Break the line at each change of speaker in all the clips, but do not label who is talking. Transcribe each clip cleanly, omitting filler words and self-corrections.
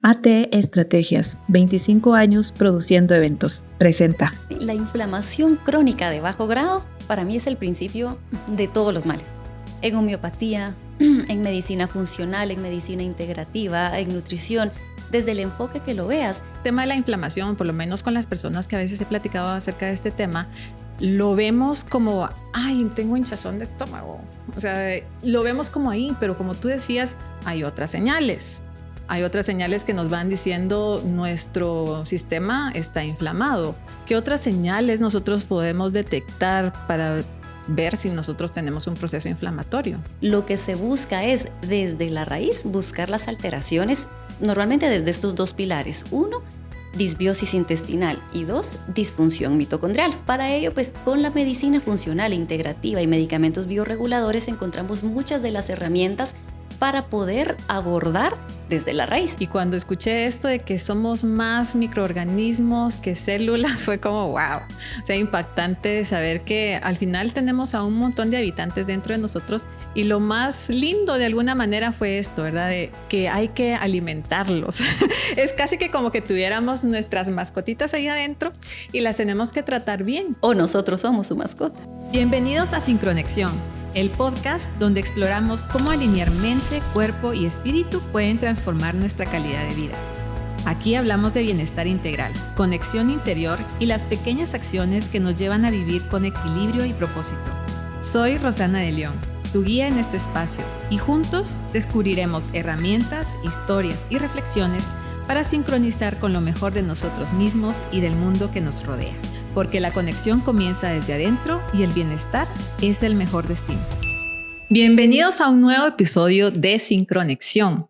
AT Estrategias, 25 años produciendo eventos. Presenta.
La inflamación crónica de bajo grado para mí es el principio de todos los males. En homeopatía, en medicina funcional, en medicina integrativa, en nutrición, desde el enfoque que lo veas.
El tema de la inflamación, por lo menos con las personas que a veces he platicado acerca de este tema, lo vemos como, ay, tengo hinchazón de estómago. O sea, lo vemos como ahí, pero como tú decías, hay otras señales. Hay otras señales que nos van diciendo nuestro sistema está inflamado. ¿Qué otras señales nosotros podemos detectar para ver si nosotros tenemos un proceso inflamatorio?
Lo que se busca es, desde la raíz, buscar las alteraciones, normalmente desde estos dos pilares. Uno, disbiosis intestinal y dos, disfunción mitocondrial. Para ello, pues con la medicina funcional, integrativa y medicamentos bioreguladores encontramos muchas de las herramientas para poder abordar desde la raíz.
Y cuando escuché esto de que somos más microorganismos que células, fue como wow. O sea, impactante saber que al final tenemos a un montón de habitantes dentro de nosotros y lo más lindo de alguna manera fue esto, ¿verdad? De que hay que alimentarlos. Es casi que como que tuviéramos nuestras mascotitas ahí adentro y las tenemos que tratar bien.
O nosotros somos su mascota.
Bienvenidos a Sincronexión, el podcast donde exploramos cómo alinear mente, cuerpo y espíritu pueden transformar nuestra calidad de vida. Aquí hablamos de bienestar integral, conexión interior y las pequeñas acciones que nos llevan a vivir con equilibrio y propósito. Soy Rosana de León, tu guía en este espacio, y juntos descubriremos herramientas, historias y reflexiones para sincronizar con lo mejor de nosotros mismos y del mundo que nos rodea. Porque la conexión comienza desde adentro y el bienestar es el mejor destino.
Bienvenidos a un nuevo episodio de Sincronexión.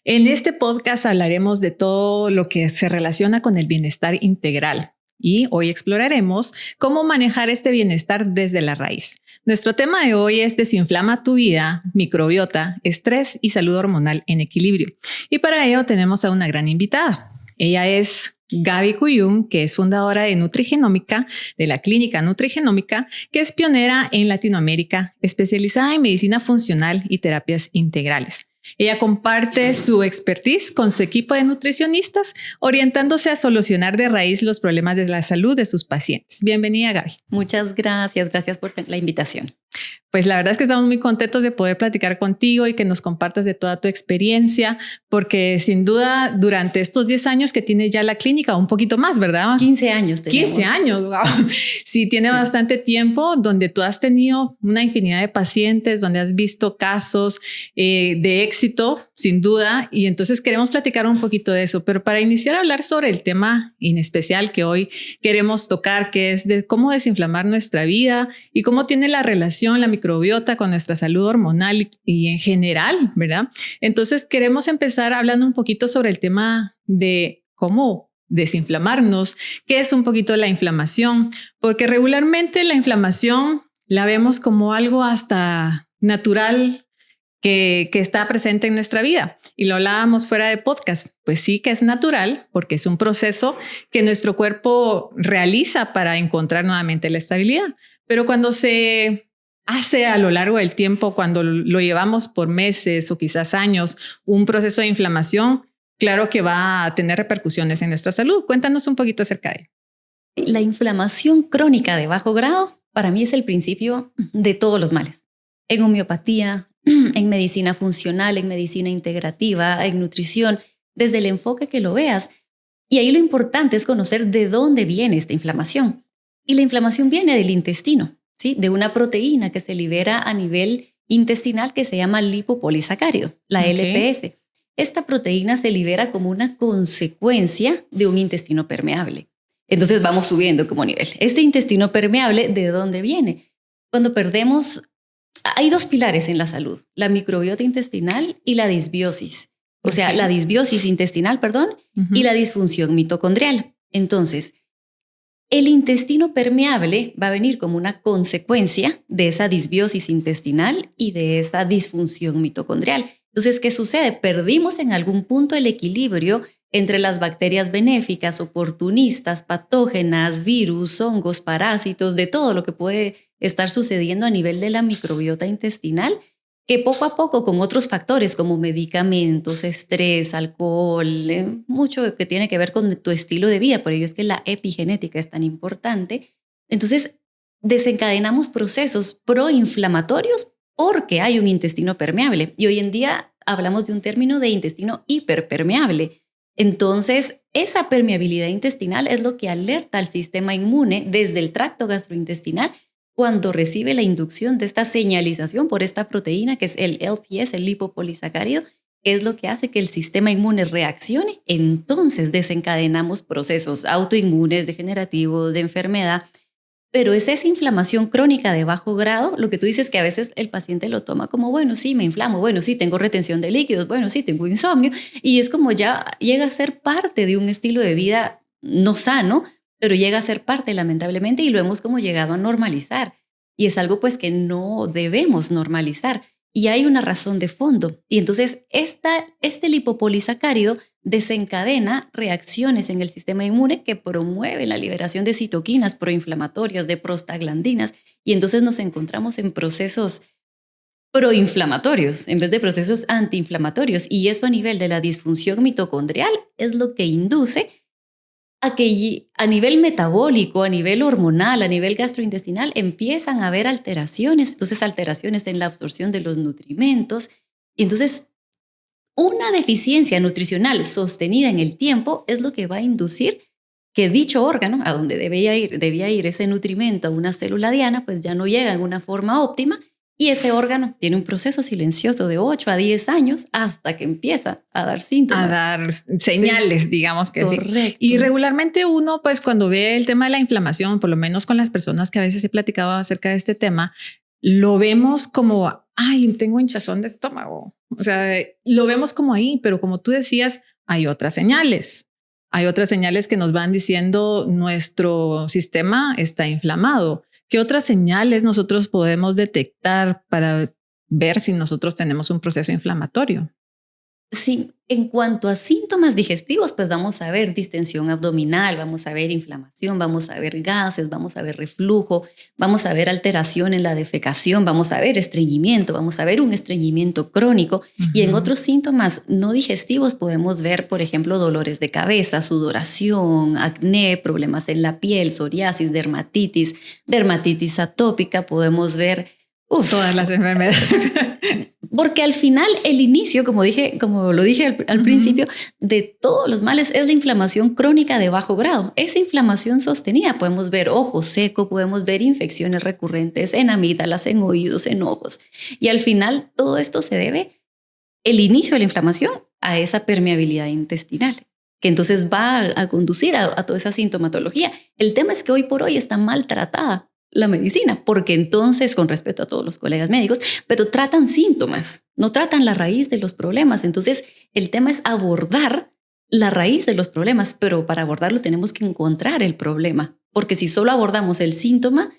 En este podcast hablaremos de todo lo que se relaciona con el bienestar integral. Y hoy exploraremos cómo manejar este bienestar desde la raíz. Nuestro tema de hoy es Desinflama tu vida, microbiota, estrés y salud hormonal en equilibrio. Y para ello tenemos a una gran invitada. Ella es Gaby Cuyún, que es fundadora de Nutrigenómica, de la clínica Nutrigenómica, que es pionera en Latinoamérica, especializada en medicina funcional y terapias integrales. Ella comparte su expertise con su equipo de nutricionistas, orientándose a solucionar de raíz los problemas de la salud de sus pacientes. Bienvenida, Gaby.
Muchas gracias por la invitación.
Pues la verdad es que estamos muy contentos de poder platicar contigo y que nos compartas de toda tu experiencia, porque sin duda durante estos 10 años que tiene ya la clínica, un poquito más, ¿verdad?
15 años tenemos.
15 años, wow. Sí, tiene bastante tiempo donde tú has tenido una infinidad de pacientes, donde has visto casos de éxito, sin duda, y entonces queremos platicar un poquito de eso, pero para iniciar a hablar sobre el tema en especial que hoy queremos tocar, que es de cómo desinflamar nuestra vida y cómo tiene la relación la microbiota con nuestra salud hormonal y en general, ¿verdad? Entonces queremos empezar hablando un poquito sobre el tema de cómo desinflamarnos, qué es un poquito la inflamación, porque regularmente la inflamación la vemos como algo hasta natural que está presente en nuestra vida. Y lo hablábamos fuera de podcast. Pues sí que es natural porque es un proceso que nuestro cuerpo realiza para encontrar nuevamente la estabilidad. Pero cuando se hace a lo largo del tiempo, cuando lo llevamos por meses o quizás años, un proceso de inflamación, claro que va a tener repercusiones en nuestra salud. Cuéntanos un poquito acerca de ello.
La inflamación crónica de bajo grado para mí es el principio de todos los males. En homeopatía, en medicina funcional, en medicina integrativa, en nutrición, desde el enfoque que lo veas. Y ahí lo importante es conocer de dónde viene esta inflamación. Y la inflamación viene del intestino, ¿sí? De una proteína que se libera a nivel intestinal que se llama lipopolisacárido, la LPS. Esta proteína se libera como una consecuencia de un intestino permeable. Entonces vamos subiendo como nivel. Este intestino permeable, ¿de dónde viene? Cuando perdemos... Hay dos pilares en la salud, la microbiota intestinal y la disbiosis. O sea, la disbiosis intestinal, y la disfunción mitocondrial. Entonces, el intestino permeable va a venir como una consecuencia de esa disbiosis intestinal y de esa disfunción mitocondrial. Entonces, ¿qué sucede? Perdimos en algún punto el equilibrio entre las bacterias benéficas, oportunistas, patógenas, virus, hongos, parásitos, de todo lo que puede estar sucediendo a nivel de la microbiota intestinal. que poco a poco con otros factores como medicamentos, estrés, alcohol, mucho que tiene que ver con tu estilo de vida, por ello es que la epigenética es tan importante. Entonces desencadenamos procesos proinflamatorios porque hay un intestino permeable y hoy en día hablamos de un término de intestino hiperpermeable. Entonces esa permeabilidad intestinal es lo que alerta al sistema inmune desde el tracto gastrointestinal cuando recibe la inducción de esta señalización por esta proteína que es el LPS, el lipopolisacárido, que es lo que hace que el sistema inmune reaccione. Entonces desencadenamos procesos autoinmunes, degenerativos, de enfermedad, pero es esa inflamación crónica de bajo grado, lo que tú dices que a veces el paciente lo toma como, bueno, sí, me inflamo, bueno, sí, tengo retención de líquidos, bueno, sí, tengo insomnio, y es como ya llega a ser parte de un estilo de vida no sano, pero llega a ser parte lamentablemente y lo hemos como llegado a normalizar. Y es algo pues que no debemos normalizar. Y hay una razón de fondo. Y entonces este lipopolisacárido desencadena reacciones en el sistema inmune que promueven la liberación de citoquinas proinflamatorias, de prostaglandinas. Y entonces nos encontramos en procesos proinflamatorios en vez de procesos antiinflamatorios. Y eso a nivel de la disfunción mitocondrial es lo que induce a que a nivel metabólico, a nivel hormonal, a nivel gastrointestinal, empiezan a haber alteraciones, entonces alteraciones en la absorción de los nutrimentos. Y entonces una deficiencia nutricional sostenida en el tiempo es lo que va a inducir que dicho órgano, a donde debía ir ese nutrimento a una célula diana, pues ya no llega en una forma óptima. Y ese órgano tiene un proceso silencioso de 8 a 10 años hasta que empieza a dar síntomas.
A dar señales, sí, digamos que
correcto.
Sí. Y regularmente uno, pues cuando ve el tema de la inflamación, por lo menos con las personas que a veces he platicado acerca de este tema, lo vemos como, ay, tengo hinchazón de estómago. O sea, lo vemos como ahí, pero como tú decías, hay otras señales. Hay otras señales que nos van diciendo nuestro sistema está inflamado. ¿Qué otras señales nosotros podemos detectar para ver si nosotros tenemos un proceso inflamatorio?
Sí, en cuanto a síntomas digestivos, pues vamos a ver distensión abdominal, vamos a ver inflamación, vamos a ver gases, vamos a ver reflujo, vamos a ver alteración en la defecación, vamos a ver estreñimiento, vamos a ver un estreñimiento crónico. Y en otros síntomas no digestivos podemos ver, por ejemplo, dolores de cabeza, sudoración, acné, problemas en la piel, psoriasis, dermatitis atópica, podemos ver
todas las enfermedades.
Porque al final el inicio, como lo dije al principio, de todos los males es la inflamación crónica de bajo grado. Esa inflamación sostenida, podemos ver ojo seco, podemos ver infecciones recurrentes en amígdalas, en oídos, en ojos. Y al final todo esto se debe, el inicio de la inflamación, a esa permeabilidad intestinal, que entonces va a conducir a toda esa sintomatología. El tema es que hoy por hoy está maltratada la medicina, porque entonces, con respeto a todos los colegas médicos, pero tratan síntomas, no tratan la raíz de los problemas. Entonces, el tema es abordar la raíz de los problemas, pero para abordarlo tenemos que encontrar el problema, porque si solo abordamos el síntoma,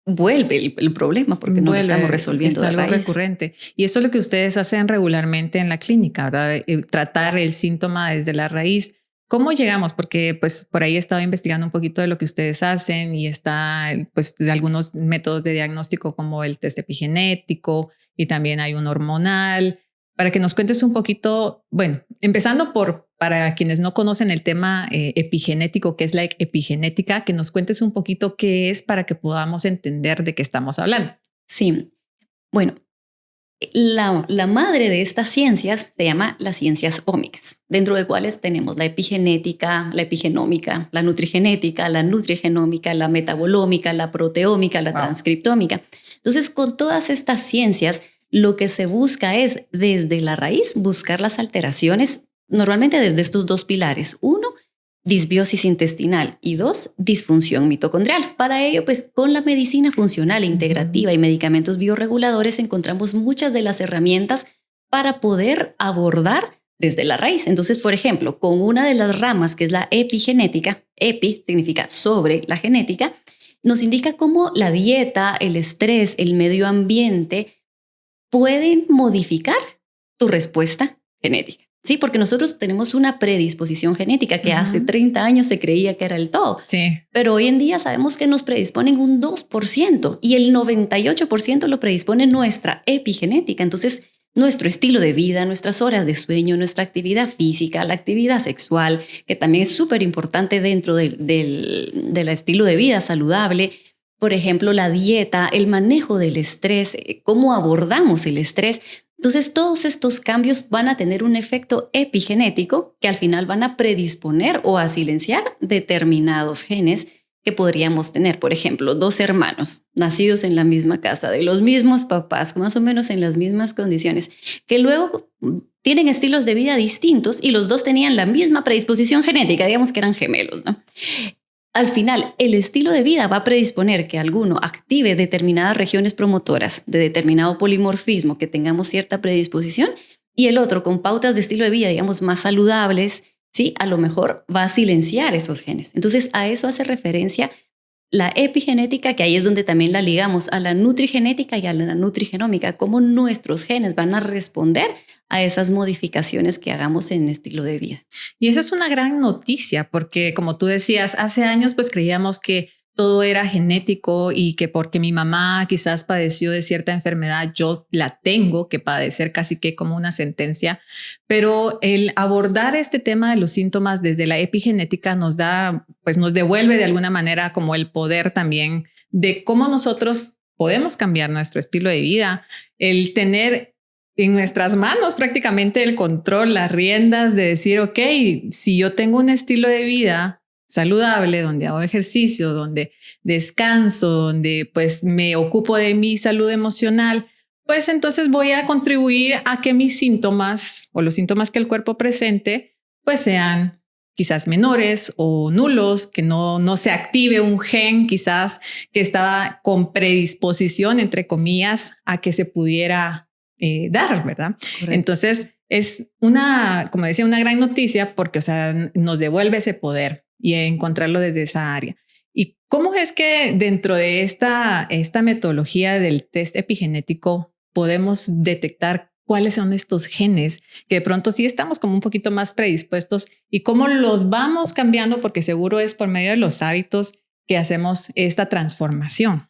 vuelve el problema, porque no lo estamos resolviendo de
raíz. Es algo recurrente. Y eso es lo que ustedes hacen regularmente en la clínica, ¿verdad? Tratar el síntoma desde la raíz. ¿Cómo llegamos? Porque pues por ahí he estado investigando un poquito de lo que ustedes hacen y está pues de algunos métodos de diagnóstico como el test epigenético y también hay un hormonal. Para que nos cuentes un poquito, bueno, empezando para quienes no conocen el tema epigenético, que es la epigenética, que nos cuentes un poquito qué es para que podamos entender de qué estamos hablando.
Sí, bueno. La madre de estas ciencias se llama las ciencias ómicas, dentro de cuales tenemos la epigenética, la epigenómica, la nutrigenética, la nutrigenómica, la metabolómica, la proteómica, la transcriptómica. Entonces, con todas estas ciencias, lo que se busca es, desde la raíz, buscar las alteraciones, normalmente desde estos dos pilares. Uno, disbiosis intestinal y 2, disfunción mitocondrial. Para ello, pues con la medicina funcional e integrativa y medicamentos bioreguladores encontramos muchas de las herramientas para poder abordar desde la raíz. Entonces, por ejemplo, con una de las ramas que es la epigenética, epi significa sobre la genética, nos indica cómo la dieta, el estrés, el medio ambiente pueden modificar tu respuesta genética. Sí, porque nosotros tenemos una predisposición genética que hace 30 años se creía que era el todo.
Sí.
Pero hoy en día sabemos que nos predisponen un 2% y el 98% lo predispone nuestra epigenética. Entonces, nuestro estilo de vida, nuestras horas de sueño, nuestra actividad física, la actividad sexual, que también es súper importante dentro del estilo de vida saludable. Por ejemplo, la dieta, el manejo del estrés, cómo abordamos el estrés. Entonces, todos estos cambios van a tener un efecto epigenético que al final van a predisponer o a silenciar determinados genes que podríamos tener. Por ejemplo, 2 hermanos nacidos en la misma casa, de los mismos papás, más o menos en las mismas condiciones, que luego tienen estilos de vida distintos y los 2 tenían la misma predisposición genética, digamos que eran gemelos, ¿no? Al final, el estilo de vida va a predisponer que alguno active determinadas regiones promotoras de determinado polimorfismo, que tengamos cierta predisposición, y el otro con pautas de estilo de vida, digamos, más saludables, ¿sí? A lo mejor va a silenciar esos genes. Entonces, a eso hace referencia la epigenética, que ahí es donde también la ligamos a la nutrigenética y a la nutrigenómica, cómo nuestros genes van a responder a esas modificaciones que hagamos en el estilo de vida.
Y esa es una gran noticia porque, como tú decías, hace años pues creíamos que todo era genético y que porque mi mamá quizás padeció de cierta enfermedad, yo la tengo que padecer, casi que como una sentencia. Pero el abordar este tema de los síntomas desde la epigenética nos da, pues nos devuelve de alguna manera como el poder también de cómo nosotros podemos cambiar nuestro estilo de vida, el tener en nuestras manos prácticamente el control, las riendas de decir, ok, si yo tengo un estilo de vida saludable, donde hago ejercicio, donde descanso, donde pues me ocupo de mi salud emocional, pues entonces voy a contribuir a que mis síntomas o los síntomas que el cuerpo presente pues sean quizás menores o nulos, que no se active un gen quizás que estaba con predisposición, entre comillas, a que se pudiera dar, ¿verdad? Correcto. Entonces es una, como decía, una gran noticia porque, o sea, nos devuelve ese poder y encontrarlo desde esa área. ¿Y cómo es que dentro de esta metodología del test epigenético podemos detectar cuáles son estos genes que de pronto sí estamos como un poquito más predispuestos y cómo los vamos cambiando? Porque seguro es por medio de los hábitos que hacemos esta transformación.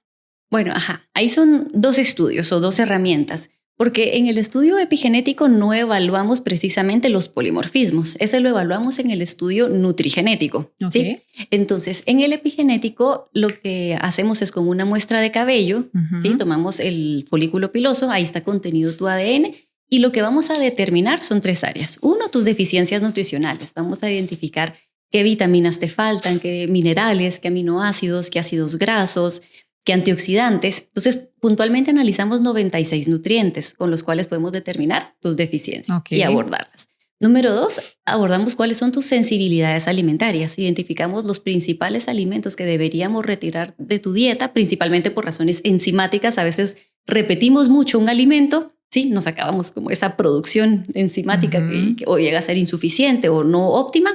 Bueno, ahí son 2 estudios o 2 herramientas. Porque en el estudio epigenético no evaluamos precisamente los polimorfismos, ese lo evaluamos en el estudio nutrigenético.
Okay.
¿Sí? Entonces, en el epigenético lo que hacemos es con una muestra de cabello, ¿sí? Tomamos el folículo piloso, ahí está contenido tu ADN y lo que vamos a determinar son 3 áreas. 1, tus deficiencias nutricionales. Vamos a identificar qué vitaminas te faltan, qué minerales, qué aminoácidos, qué ácidos grasos, qué antioxidantes. Entonces, puntualmente analizamos 96 nutrientes con los cuales podemos determinar tus deficiencias y abordarlas. Número 2, abordamos cuáles son tus sensibilidades alimentarias. Identificamos los principales alimentos que deberíamos retirar de tu dieta, principalmente por razones enzimáticas. A veces repetimos mucho un alimento, ¿sí? Nos acabamos como esa producción enzimática que o llega a ser insuficiente o no óptima.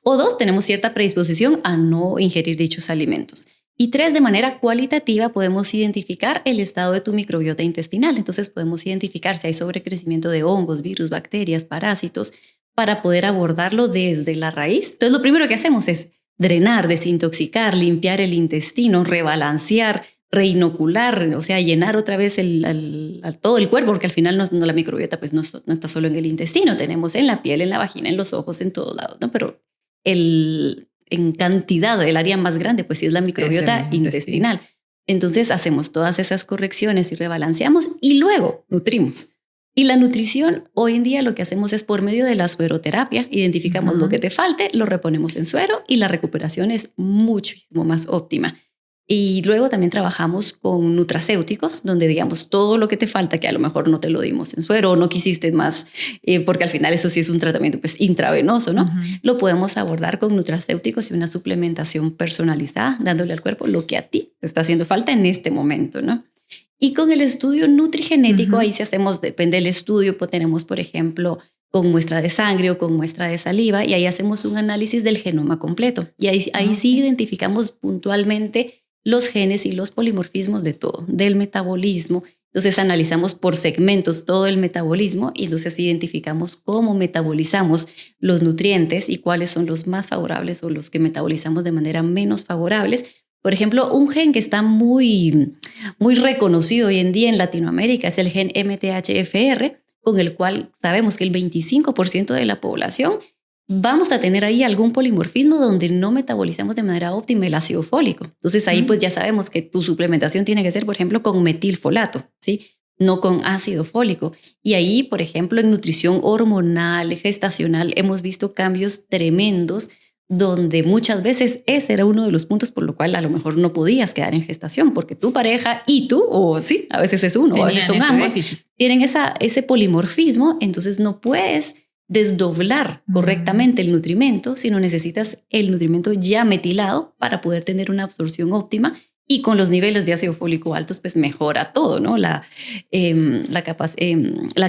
O 2, tenemos cierta predisposición a no ingerir dichos alimentos. Y 3, de manera cualitativa podemos identificar el estado de tu microbiota intestinal. Entonces podemos identificar si hay sobrecrecimiento de hongos, virus, bacterias, parásitos, para poder abordarlo desde la raíz. Entonces lo primero que hacemos es drenar, desintoxicar, limpiar el intestino, rebalancear, reinocular, o sea, llenar otra vez todo el cuerpo, porque al final la microbiota pues no está solo en el intestino, tenemos en la piel, en la vagina, en los ojos, en todos lados, ¿no? Pero en cantidad, el área más grande, pues sí es la microbiota intestinal. Entonces hacemos todas esas correcciones y rebalanceamos y luego nutrimos. Y la nutrición, hoy en día lo que hacemos es por medio de la sueroterapia, identificamos lo que te falte, lo reponemos en suero y la recuperación es muchísimo más óptima. Y luego también trabajamos con nutracéuticos, donde digamos todo lo que te falta, que a lo mejor no te lo dimos en suero o no quisiste más, porque al final eso sí es un tratamiento pues intravenoso, ¿no? Lo podemos abordar con nutracéuticos y una suplementación personalizada, dándole al cuerpo lo que a ti te está haciendo falta en este momento, ¿no? Y con el estudio nutrigenético, ahí sí hacemos, depende del estudio, pues tenemos, por ejemplo, con muestra de sangre o con muestra de saliva, y ahí hacemos un análisis del genoma completo. Y ahí sí identificamos puntualmente los genes y los polimorfismos de todo, del metabolismo. Entonces analizamos por segmentos todo el metabolismo y entonces identificamos cómo metabolizamos los nutrientes y cuáles son los más favorables o los que metabolizamos de manera menos favorables. Por ejemplo, un gen que está muy reconocido hoy en día en Latinoamérica es el gen MTHFR, con el cual sabemos que el 25% de la población vamos a tener ahí algún polimorfismo donde no metabolizamos de manera óptima el ácido fólico. Entonces ahí pues ya sabemos que tu suplementación tiene que ser, por ejemplo, con metilfolato, ¿sí? No con ácido fólico. Y ahí, por ejemplo, en nutrición hormonal, gestacional, hemos visto cambios tremendos donde muchas veces ese era uno de los puntos por lo cual a lo mejor no podías quedar en gestación, porque tu pareja y tú, o sí, a veces es uno, o a veces son ambos, tienen ese polimorfismo, entonces no puedes desdoblar correctamente el nutrimento, sino necesitas el nutrimento ya metilado para poder tener una absorción óptima, y con los niveles de ácido fólico altos pues mejora todo, ¿no? La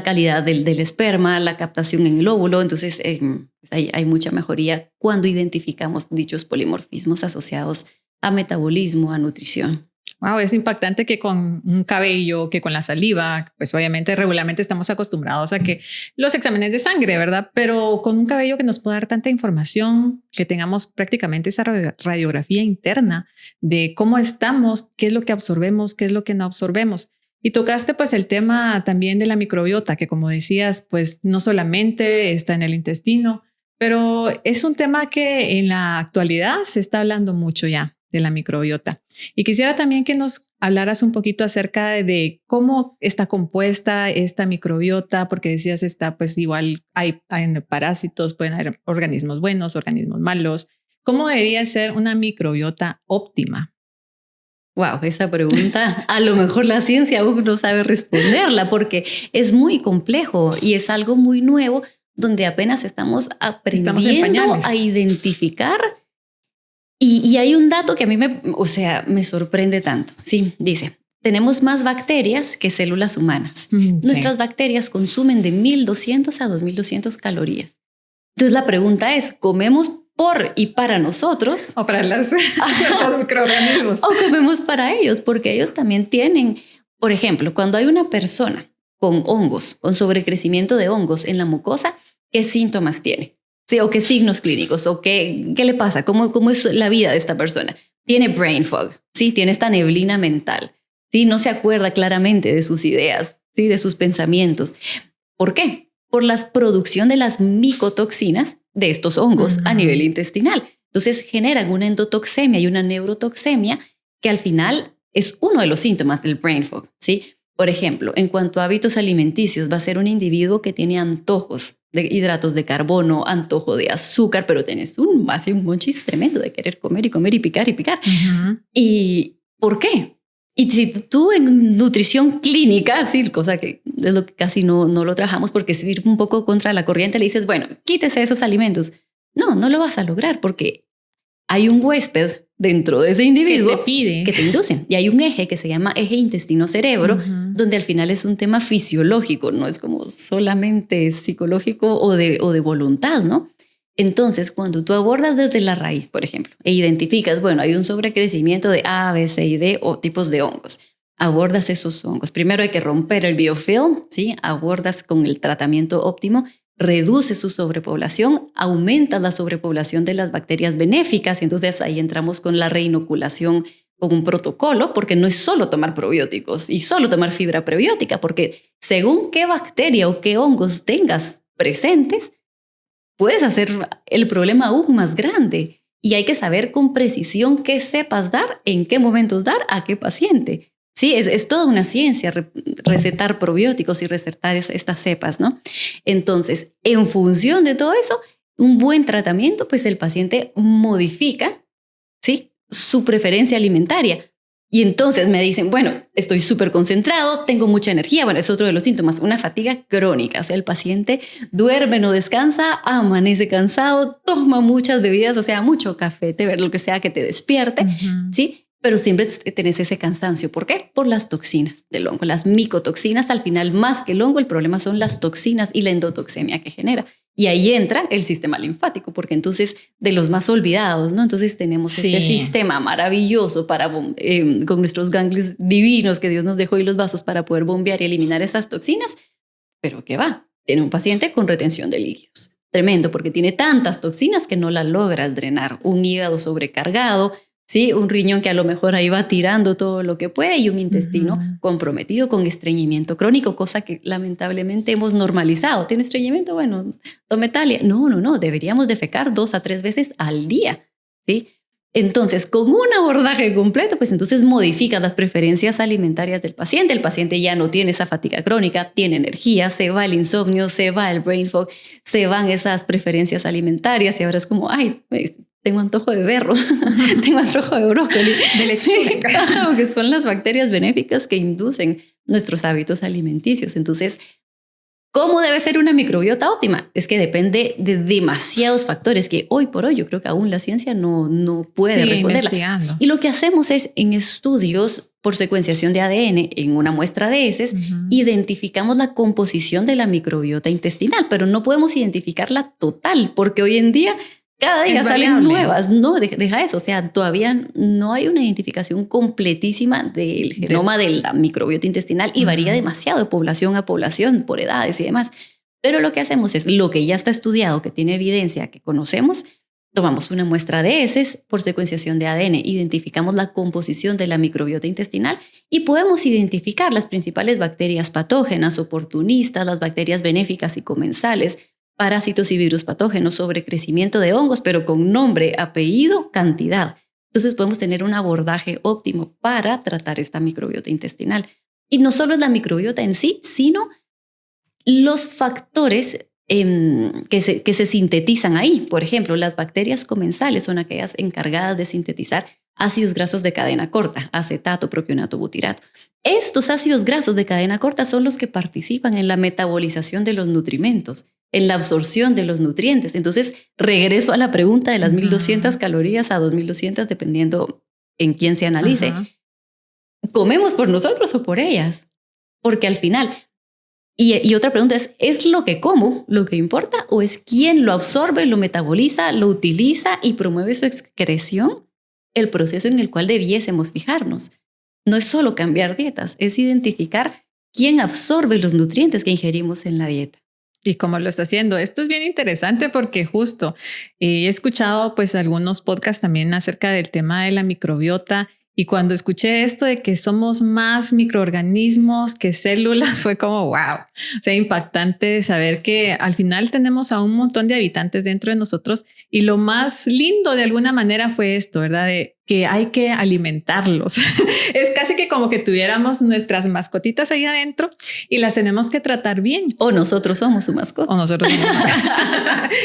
calidad del esperma, la captación en el óvulo, entonces pues hay mucha mejoría cuando identificamos dichos polimorfismos asociados a metabolismo, a nutrición.
Wow, es impactante que con un cabello, que con la saliva, pues obviamente regularmente estamos acostumbrados a que los exámenes de sangre, ¿verdad? Pero con un cabello que nos pueda dar tanta información, que tengamos prácticamente esa radiografía interna de cómo estamos, qué es lo que absorbemos, qué es lo que no absorbemos. Y tocaste pues el tema también de la microbiota, que como decías, pues no solamente está en el intestino, pero es un tema que en la actualidad se está hablando mucho ya de la microbiota. Y quisiera también que nos hablaras un poquito acerca de cómo está compuesta esta microbiota, porque decías, está pues igual hay parásitos, pueden haber organismos buenos, organismos malos. ¿Cómo debería ser una microbiota óptima?
Wow, esa pregunta a lo mejor la ciencia aún no sabe responderla porque es muy complejo y es algo muy nuevo donde apenas estamos aprendiendo a identificar. Y hay un dato que a mí me sorprende tanto. Sí, dice, tenemos más bacterias que células humanas. Nuestras bacterias consumen de 1.200 a 2.200 calorías. Entonces la pregunta es, ¿comemos por y para nosotros?
O para los microorganismos.
O comemos para ellos, porque ellos también tienen, por ejemplo, cuando hay una persona con hongos, con sobrecrecimiento de hongos en la mucosa, ¿qué síntomas tiene? Sí, o qué signos clínicos, o qué le pasa, cómo es la vida de esta persona. Tiene brain fog, ¿sí? Tiene esta neblina mental, ¿sí? No se acuerda claramente de sus ideas, ¿sí? De sus pensamientos. ¿Por qué? Por la producción de las micotoxinas de estos hongos a nivel intestinal. Entonces generan una endotoxemia y una neurotoxemia que al final es uno de los síntomas del brain fog, ¿sí? Por ejemplo, en cuanto a hábitos alimenticios, va a ser un individuo que tiene antojos de hidratos de carbono, antojo de azúcar, pero tenés un monchis tremendo de querer comer y comer y picar y picar. ¿Y por qué? Y si tú en nutrición clínica, sí, cosa que es lo que casi no lo trabajamos porque es ir un poco contra la corriente, le dices, bueno, quítese esos alimentos. No lo vas a lograr porque hay un huésped dentro de ese individuo que te induce. Y hay un eje que se llama eje intestino-cerebro, donde al final es un tema fisiológico, no es como solamente psicológico o de voluntad, ¿no? Entonces, cuando tú abordas desde la raíz, por ejemplo, e identificas, bueno, hay un sobrecrecimiento de A, B, C y D o tipos de hongos, abordas esos hongos. Primero hay que romper el biofilm, ¿sí? Abordas con el tratamiento óptimo, reduce su sobrepoblación, aumenta la sobrepoblación de las bacterias benéficas y entonces ahí entramos con la reinoculación con un protocolo, porque no es solo tomar probióticos y solo tomar fibra prebiótica, porque según qué bacteria o qué hongos tengas presentes, puedes hacer el problema aún más grande y hay que saber con precisión qué cepas dar, en qué momentos dar, a qué paciente. Sí, es toda una ciencia recetar probióticos y recetar estas cepas, ¿no? Entonces, en función de todo eso, un buen tratamiento, pues el paciente modifica, ¿sí? Su preferencia alimentaria. Y entonces me dicen, bueno, estoy súper concentrado, tengo mucha energía. Bueno, es otro de los síntomas, una fatiga crónica. O sea, el paciente duerme, no descansa, amanece cansado, toma muchas bebidas, o sea, mucho café, té verde, lo que sea que te despierte, ¿sí? Pero siempre tenés ese cansancio. ¿Por qué? Por las toxinas del hongo, las micotoxinas. Al final, más que el hongo, el problema son las toxinas y la endotoxemia que genera. Y ahí entra el sistema linfático, porque entonces de los más olvidados, ¿no? Entonces tenemos este sistema maravilloso para con nuestros ganglios divinos que Dios nos dejó y los vasos para poder bombear y eliminar esas toxinas. Pero ¿qué va? Tiene un paciente con retención de líquidos. Tremendo, porque tiene tantas toxinas que no la logras drenar. Un hígado sobrecargado, ¿sí? Un riñón que a lo mejor ahí va tirando todo lo que puede y un intestino comprometido con estreñimiento crónico, cosa que lamentablemente hemos normalizado. ¿Tiene estreñimiento? Bueno, tome Talia. No, deberíamos defecar 2 a 3 veces al día, ¿sí? Entonces, con un abordaje completo, pues entonces modificas las preferencias alimentarias del paciente. El paciente ya no tiene esa fatiga crónica, tiene energía, se va el insomnio, se va el brain fog, se van esas preferencias alimentarias y ahora es como, ay, tengo antojo de berro, tengo antojo de brócoli, de lechuga, que son las bacterias benéficas que inducen nuestros hábitos alimenticios. Entonces, ¿cómo debe ser una microbiota óptima? Es que depende de demasiados factores que hoy por hoy yo creo que aún la ciencia no puede responderla. Y lo que hacemos es en estudios por secuenciación de ADN en una muestra de heces, identificamos la composición de la microbiota intestinal, pero no podemos identificarla total porque hoy en día cada día salen nuevas. No, deja eso. O sea, todavía no hay una identificación completísima del genoma de la microbiota intestinal y varía demasiado de población a población por edades y demás. Pero lo que hacemos es lo que ya está estudiado, que tiene evidencia, que conocemos, tomamos una muestra de heces por secuenciación de ADN, identificamos la composición de la microbiota intestinal y podemos identificar las principales bacterias patógenas, oportunistas, las bacterias benéficas y comensales, parásitos y virus patógenos, sobrecrecimiento de hongos, pero con nombre, apellido, cantidad. Entonces podemos tener un abordaje óptimo para tratar esta microbiota intestinal. Y no solo es la microbiota en sí, sino los factores que se sintetizan ahí. Por ejemplo, las bacterias comensales son aquellas encargadas de sintetizar ácidos grasos de cadena corta, acetato, propionato, butirato. Estos ácidos grasos de cadena corta son los que participan en la metabolización de los nutrimentos, en la absorción de los nutrientes. Entonces, regreso a la pregunta de las 1.200 calorías a 2.200, dependiendo en quién se analice. ¿Comemos por nosotros o por ellas? Porque al final, y otra pregunta ¿es lo que como lo que importa o es quién lo absorbe, lo metaboliza, lo utiliza y promueve su excreción? El proceso en el cual debiésemos fijarnos. No es solo cambiar dietas, es identificar quién absorbe los nutrientes que ingerimos en la dieta.
¿Y cómo lo está haciendo? Esto es bien interesante porque justo he escuchado pues algunos podcasts también acerca del tema de la microbiota y cuando escuché esto de que somos más microorganismos que células fue como wow, o sea, impactante saber que al final tenemos a un montón de habitantes dentro de nosotros y lo más lindo de alguna manera fue esto, ¿verdad? De que hay que alimentarlos. Es casi que como que tuviéramos nuestras mascotitas ahí adentro y las tenemos que tratar bien.
O nosotros somos su mascota.
O nosotros somos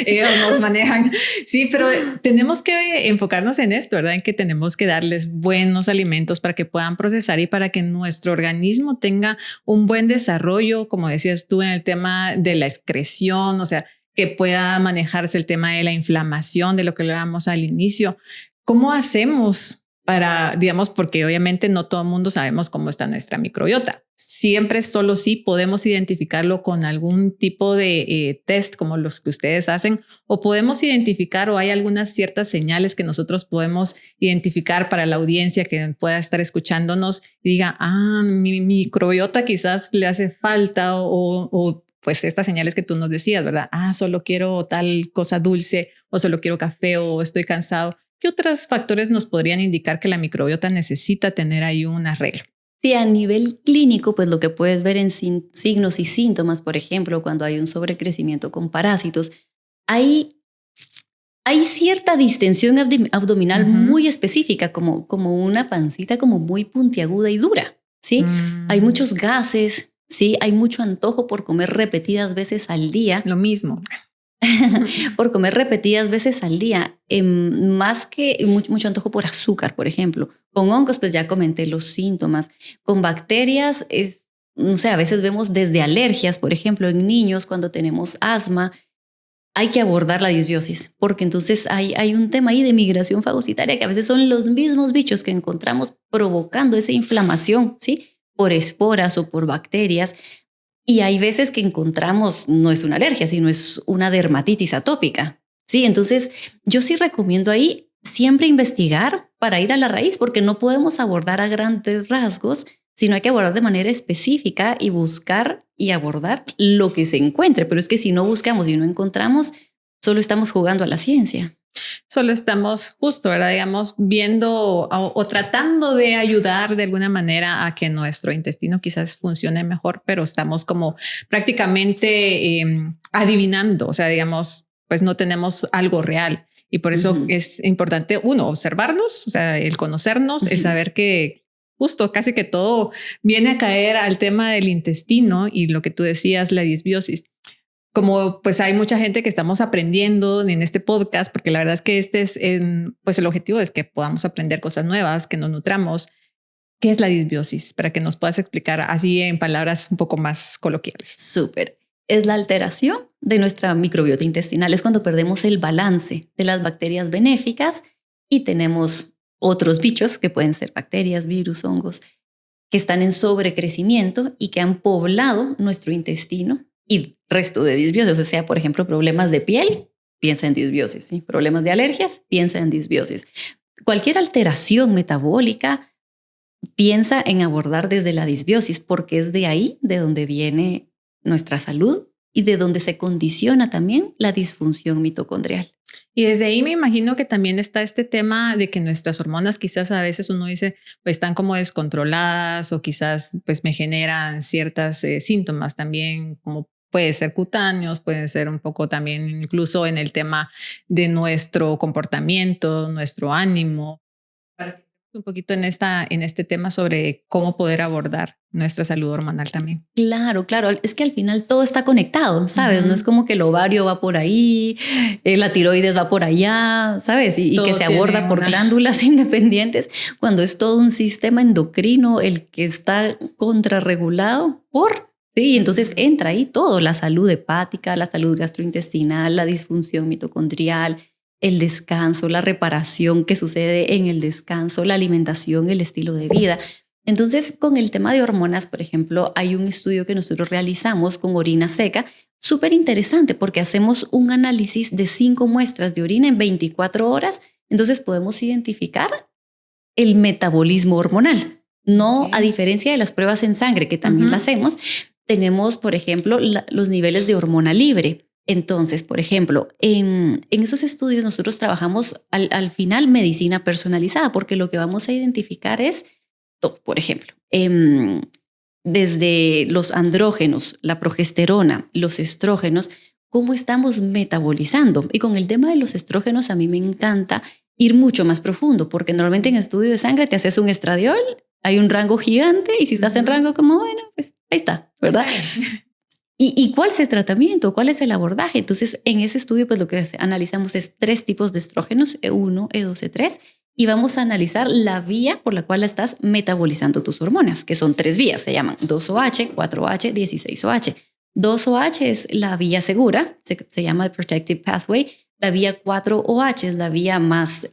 ellos nos manejan. Sí, pero tenemos que enfocarnos en esto, ¿verdad? En que tenemos que darles buenos alimentos para que puedan procesar y para que nuestro organismo tenga un buen desarrollo, como decías tú, en el tema de la excreción, o sea, que pueda manejarse el tema de la inflamación, de lo que hablábamos al inicio. ¿Cómo hacemos para, digamos, porque obviamente no todo el mundo sabemos cómo está nuestra microbiota? Siempre solo sí podemos identificarlo con algún tipo de test como los que ustedes hacen o podemos identificar o hay algunas ciertas señales que nosotros podemos identificar para la audiencia que pueda estar escuchándonos y diga, mi microbiota quizás le hace falta o pues estas señales que tú nos decías, ¿verdad? Solo quiero tal cosa dulce o solo quiero café o estoy cansado. ¿Qué otros factores nos podrían indicar que la microbiota necesita tener ahí un arreglo?
Sí, a nivel clínico, pues lo que puedes ver en signos y síntomas, por ejemplo, cuando hay un sobrecrecimiento con parásitos, hay cierta distensión abdominal muy específica, como una pancita como muy puntiaguda y dura, ¿sí? Hay muchos gases, ¿sí? Hay mucho antojo por comer repetidas veces al día.
Lo mismo.
Por comer repetidas veces al día, más que mucho antojo por azúcar, por ejemplo. Con hongos, pues ya comenté los síntomas. Con bacterias, no sé, a veces vemos desde alergias, por ejemplo, en niños cuando tenemos asma, hay que abordar la disbiosis, porque entonces hay un tema ahí de migración fagocitaria que a veces son los mismos bichos que encontramos provocando esa inflamación, ¿sí? Por esporas o por bacterias. Y hay veces que encontramos, no es una alergia, sino es una dermatitis atópica. Sí, entonces yo sí recomiendo ahí siempre investigar para ir a la raíz, porque no podemos abordar a grandes rasgos, sino hay que abordar de manera específica y buscar y abordar lo que se encuentre. Pero es que si no buscamos y no encontramos, solo estamos jugando a la ciencia.
Solo estamos justo, ¿verdad? Digamos, viendo o tratando de ayudar de alguna manera a que nuestro intestino quizás funcione mejor, pero estamos como prácticamente adivinando, o sea, digamos, pues no tenemos algo real. Y por eso es importante, uno, observarnos, o sea, el conocernos, el saber que justo casi que todo viene a caer al tema del intestino y lo que tú decías, la disbiosis. Como pues hay mucha gente que estamos aprendiendo en este podcast, porque la verdad es que pues el objetivo es que podamos aprender cosas nuevas, que nos nutramos. ¿Qué es la disbiosis? Para que nos puedas explicar así en palabras un poco más coloquiales.
Súper. Es la alteración de nuestra microbiota intestinal. Es cuando perdemos el balance de las bacterias benéficas y tenemos otros bichos que pueden ser bacterias, virus, hongos, que están en sobrecrecimiento y que han poblado nuestro intestino y resto de disbiosis. O sea, por ejemplo, problemas de piel, piensa en disbiosis. ¿Sí? Problemas de alergias, piensa en disbiosis. Cualquier alteración metabólica, piensa en abordar desde la disbiosis, porque es de ahí de donde viene nuestra salud y de donde se condiciona también la disfunción mitocondrial.
Y desde ahí me imagino que también está este tema de que nuestras hormonas quizás a veces uno dice pues están como descontroladas o quizás pues me generan ciertos síntomas también, como puede ser cutáneos, pueden ser un poco también incluso en el tema de nuestro comportamiento, nuestro ánimo. Un poquito en este tema sobre cómo poder abordar nuestra salud hormonal también.
Claro, claro. Es que al final todo está conectado, ¿sabes? No es como que el ovario va por ahí, la tiroides va por allá, ¿sabes? Y que se aborda por glándulas independientes, cuando es todo un sistema endocrino el que está contrarregulado por... Sí, entonces entra ahí todo, la salud hepática, la salud gastrointestinal, la disfunción mitocondrial, el descanso, la reparación que sucede en el descanso, la alimentación, el estilo de vida. Entonces, con el tema de hormonas, por ejemplo, hay un estudio que nosotros realizamos con orina seca, súper interesante porque hacemos un análisis de 5 muestras de orina en 24 horas. Entonces, podemos identificar el metabolismo hormonal. No, a diferencia de las pruebas en sangre, que también la hacemos, tenemos, por ejemplo, los niveles de hormona libre. Entonces, por ejemplo, en esos estudios nosotros trabajamos al final medicina personalizada, porque lo que vamos a identificar es, por ejemplo, desde los andrógenos, la progesterona, los estrógenos, cómo estamos metabolizando. Y con el tema de los estrógenos a mí me encanta ir mucho más profundo, porque normalmente en estudio de sangre te haces un estradiol, hay un rango gigante y si estás en rango como, bueno, pues ahí está, ¿verdad? ¿Y cuál es el tratamiento? ¿Cuál es el abordaje? Entonces, en ese estudio, pues lo que analizamos es 3 tipos de estrógenos, E1, E2, E3, y vamos a analizar la vía por la cual estás metabolizando tus hormonas, que son 3 vías, se llaman 2OH, 4OH, 16OH. 2OH es la vía segura, se llama Protective Pathway. La vía 4OH es la vía más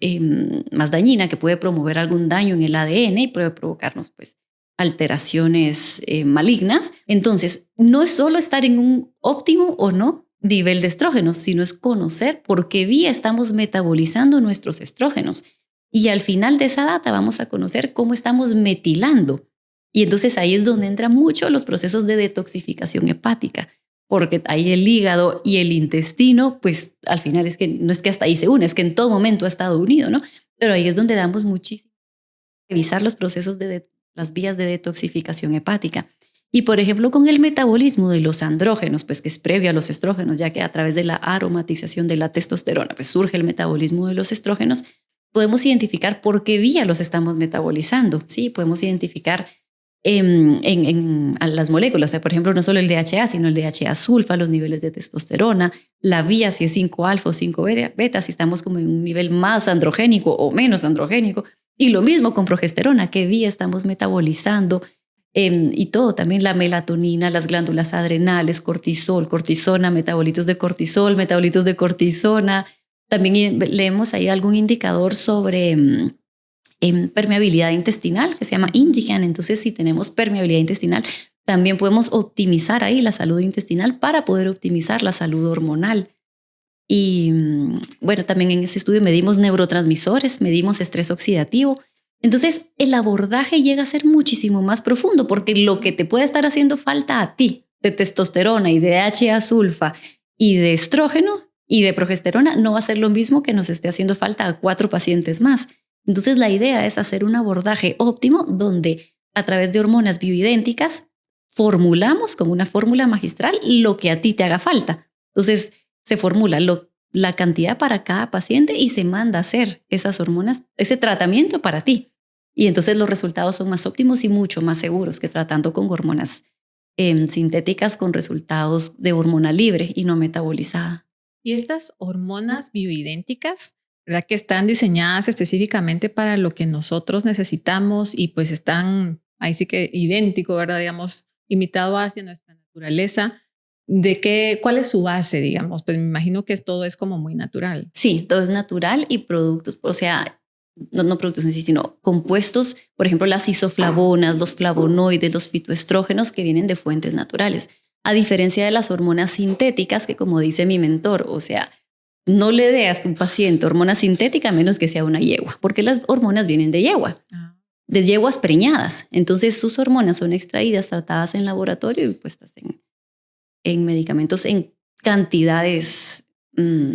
dañina, que puede promover algún daño en el ADN y puede provocarnos, pues, alteraciones malignas. Entonces, no es solo estar en un óptimo o no nivel de estrógenos, sino es conocer por qué vía estamos metabolizando nuestros estrógenos. Y al final de esa data vamos a conocer cómo estamos metilando. Y entonces ahí es donde entran mucho los procesos de detoxificación hepática, porque ahí el hígado y el intestino, pues al final es que no es que hasta ahí se une, es que en todo momento ha estado unido, ¿no? Pero ahí es donde damos muchísimo revisar los procesos de las vías de detoxificación hepática. Y por ejemplo, con el metabolismo de los andrógenos, pues que es previo a los estrógenos, ya que a través de la aromatización de la testosterona, pues surge el metabolismo de los estrógenos, podemos identificar por qué vía los estamos metabolizando, ¿sí? Podemos identificar a las moléculas, o sea, por ejemplo, no solo el DHA, sino el DHA sulfa, los niveles de testosterona, la vía si es 5-alfa o 5-beta, si estamos como en un nivel más androgénico o menos androgénico, y lo mismo con progesterona, qué vía estamos metabolizando, y todo, también la melatonina, las glándulas adrenales, cortisol, cortisona, metabolitos de cortisol, metabolitos de cortisona. También leemos ahí algún indicador sobre permeabilidad intestinal, que se llama InGen. Entonces, si tenemos permeabilidad intestinal, también podemos optimizar ahí la salud intestinal para poder optimizar la salud hormonal. Y bueno, también en ese estudio medimos neurotransmisores, medimos estrés oxidativo. Entonces, el abordaje llega a ser muchísimo más profundo porque lo que te puede estar haciendo falta a ti de testosterona y de DHA sulfa y de estrógeno y de progesterona no va a ser lo mismo que nos esté haciendo falta a 4 pacientes más. Entonces, la idea es hacer un abordaje óptimo donde a través de hormonas bioidénticas formulamos con una fórmula magistral lo que a ti te haga falta. Entonces, se formula la cantidad para cada paciente y se manda a hacer esas hormonas, ese tratamiento para ti. Y entonces los resultados son más óptimos y mucho más seguros que tratando con hormonas sintéticas con resultados de hormona libre y no metabolizada.
Y estas hormonas bioidénticas, ¿verdad? Que están diseñadas específicamente para lo que nosotros necesitamos y pues están ahí sí que idéntico, ¿verdad? Digamos, imitado hacia nuestra naturaleza. ¿Cuál es su base, digamos? Pues me imagino que todo es como muy natural.
Sí, todo es natural y productos, o sea, no productos en sí, sino compuestos, por ejemplo, las isoflavonas, los flavonoides, los fitoestrógenos que vienen de fuentes naturales. A diferencia de las hormonas sintéticas, que como dice mi mentor, o sea, no le dé a su paciente hormona sintética a menos que sea una yegua, porque las hormonas vienen de yegua, de yeguas preñadas. Entonces sus hormonas son extraídas, tratadas en laboratorio y puestas en medicamentos en cantidades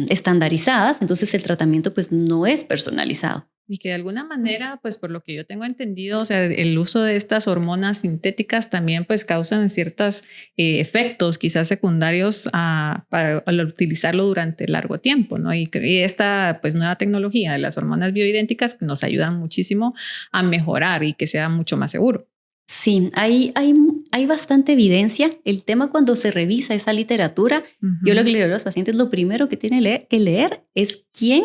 estandarizadas. Entonces el tratamiento pues no es personalizado.
Y que de alguna manera, pues por lo que yo tengo entendido, o sea, el uso de estas hormonas sintéticas también pues causan ciertos efectos quizás secundarios al utilizarlo durante largo tiempo, ¿no? Y esta pues nueva tecnología de las hormonas bioidénticas nos ayudan muchísimo a mejorar y que sea mucho más seguro.
Sí, hay bastante evidencia. El tema cuando se revisa esa literatura, yo lo que le digo a los pacientes, lo primero que tienen que leer es quién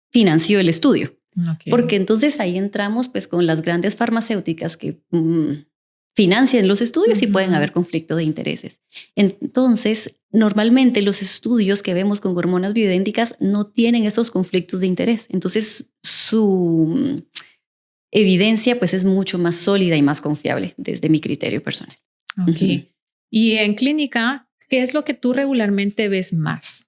financió el estudio. Okay. Porque entonces ahí entramos pues con las grandes farmacéuticas que financian los estudios y pueden haber conflicto de intereses. Entonces, normalmente los estudios que vemos con hormonas bioidénticas no tienen esos conflictos de interés. Entonces, su evidencia pues es mucho más sólida y más confiable desde mi criterio personal.
Okay. Y en clínica, ¿qué es lo que tú regularmente ves más?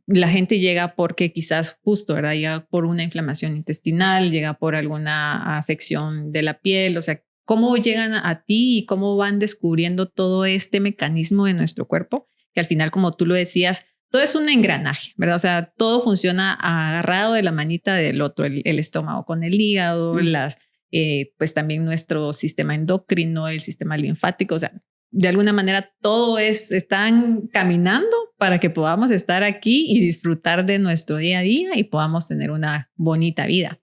La gente llega porque quizás justo, ¿verdad? Llega por una inflamación intestinal, llega por alguna afección de la piel, o sea, ¿cómo llegan a ti y cómo van descubriendo todo este mecanismo de nuestro cuerpo? Que al final, como tú lo decías, todo es un engranaje, ¿verdad? O sea, todo funciona agarrado de la manita del otro, el estómago con el hígado, pues también nuestro sistema endocrino, el sistema linfático, o sea, de alguna manera todo están caminando para que podamos estar aquí y disfrutar de nuestro día a día y podamos tener una bonita vida.